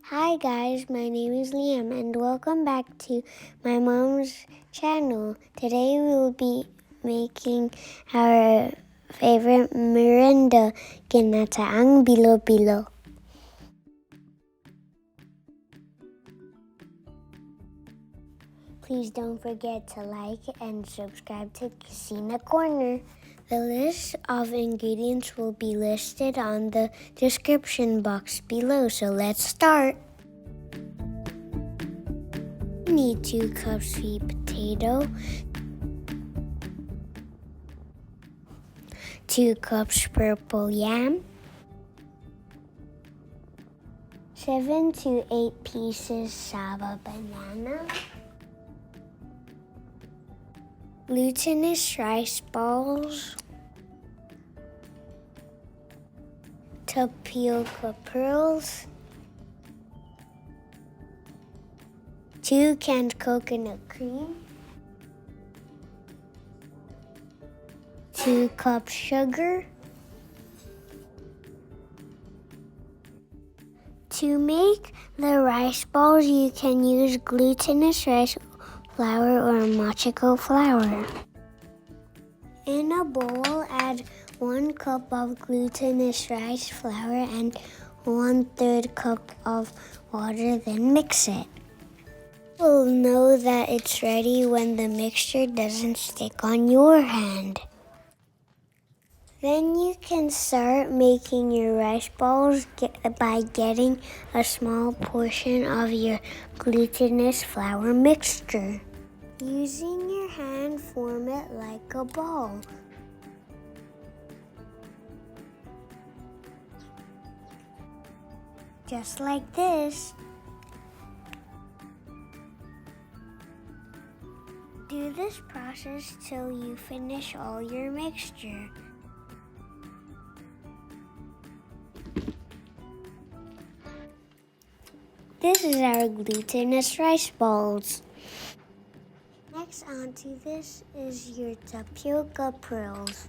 Hi guys, my name is Liam and welcome back to my mom's channel. Today we will be making our favorite merienda, Ginataang Bilo-Bilo. Please don't forget to like and subscribe to Casina Corner. The list of ingredients will be listed on the description box below, so let's start. You need 2 cups sweet potato, 2 cups purple yam, 7 to 8 pieces Saba banana, glutinous rice balls, Tapioca Pearls, 2 canned coconut cream, 2 cups sugar. To make the rice balls, you can use glutinous rice flour or machico flour. In a bowl, add 1 cup of glutinous rice flour and 1/3 cup of water, then mix it. You'll know that it's ready when the mixture doesn't stick on your hand. Then you can start making your rice balls by getting a small portion of your glutinous flour mixture. Using your hand, form it like a ball. Just like this. Do this process till you finish all your mixture. This is our glutinous rice balls. Next onto this is your Tapioca Pearls.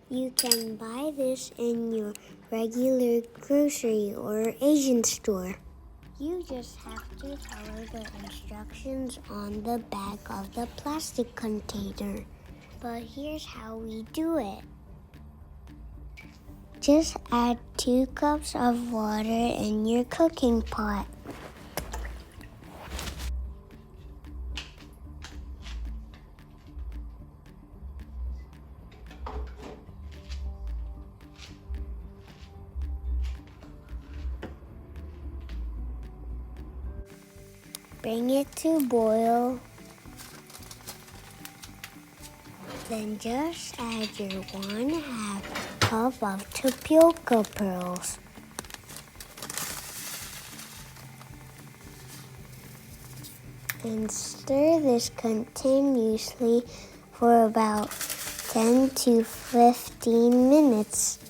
You can buy this in your regular grocery or Asian store. You just have to follow the instructions on the back of the plastic container. But here's how we do it. Just add 2 cups of water in your cooking pot. Bring it to boil. Then just add your 1/2 cup of Tapioca Pearls. And stir this continuously for about 10 to 15 minutes.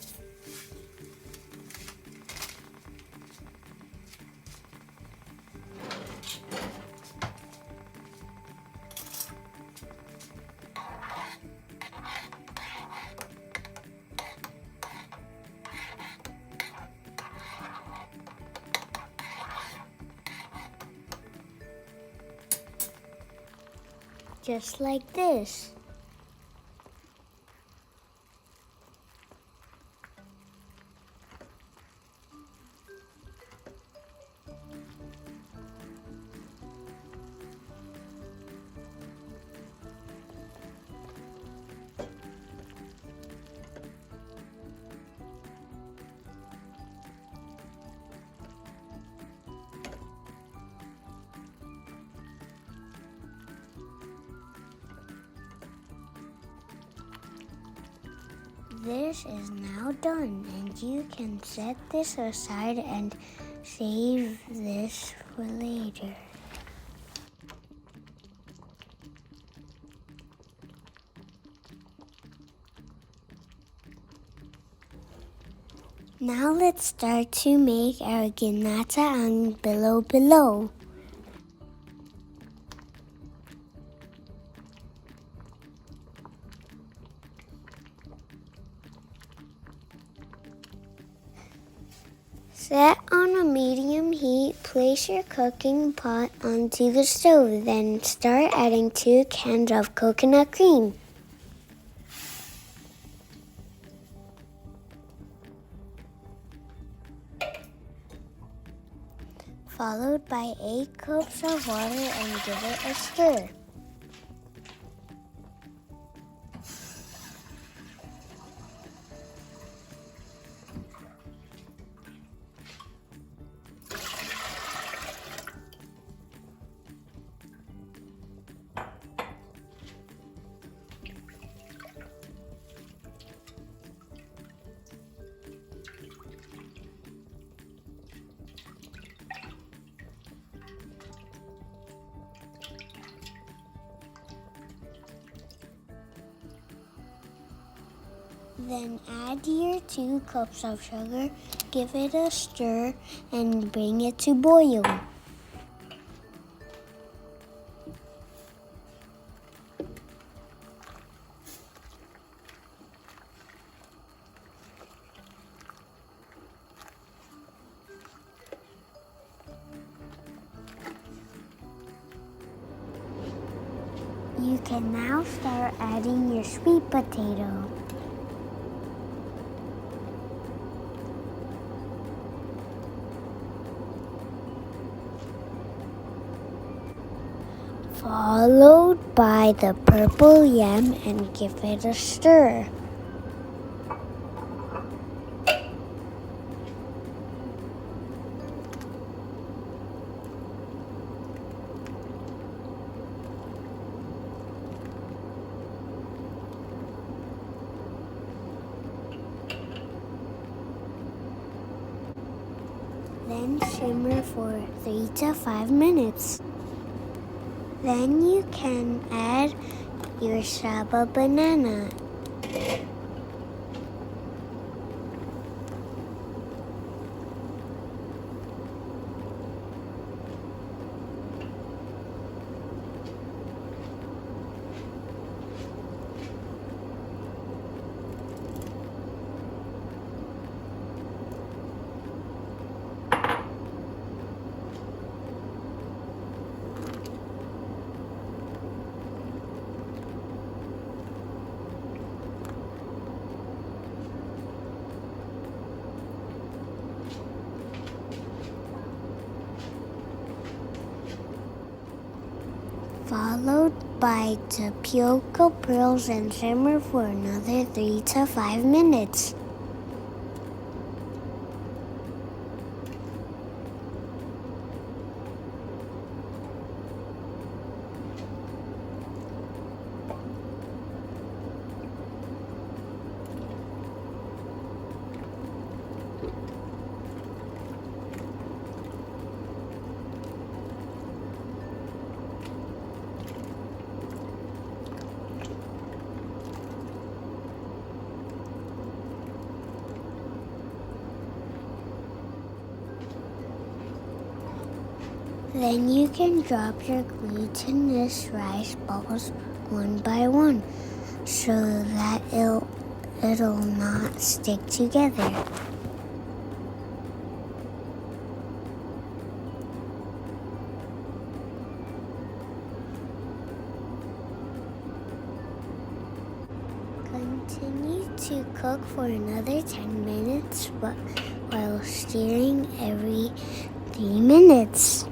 Just like this. This is now done, and you can set this aside and save this for later. Now let's start to make our Ginataang Bilo-Bilo. Set on a medium heat, place your cooking pot onto the stove, then start adding 2 cans of coconut cream. Followed by 8 cups of water and give it a stir. Then add your 2 cups of sugar, give it a stir, and bring it to boil. You can now start adding your sweet potato. Followed by the purple yam and give it a stir. Then simmer for 3 to 5 minutes. Then you can add your Saba banana. Followed by Tapioca Pearls and simmer for another 3 to 5 minutes. Then you can drop your glutinous rice balls one by one so that it'll not stick together. Continue to cook for another 10 minutes while stirring every 3 minutes.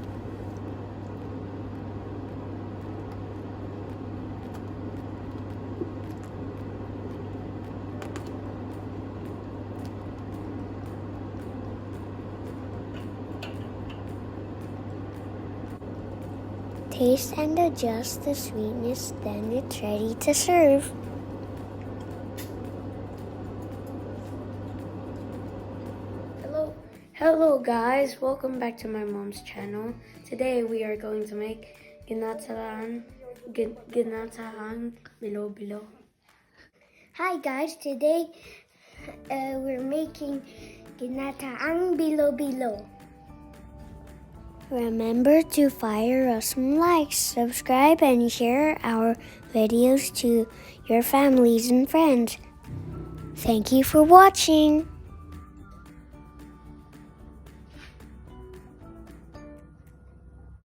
Taste and adjust the sweetness, then it's ready to serve. Hello guys, welcome back to my mom's channel. Today we are going to make Ginataang Bilo-Bilo. Hi guys, today we're making Ginataang Bilo-Bilo. Remember to fire us some likes, subscribe, and share our videos to your families and friends. Thank you for watching.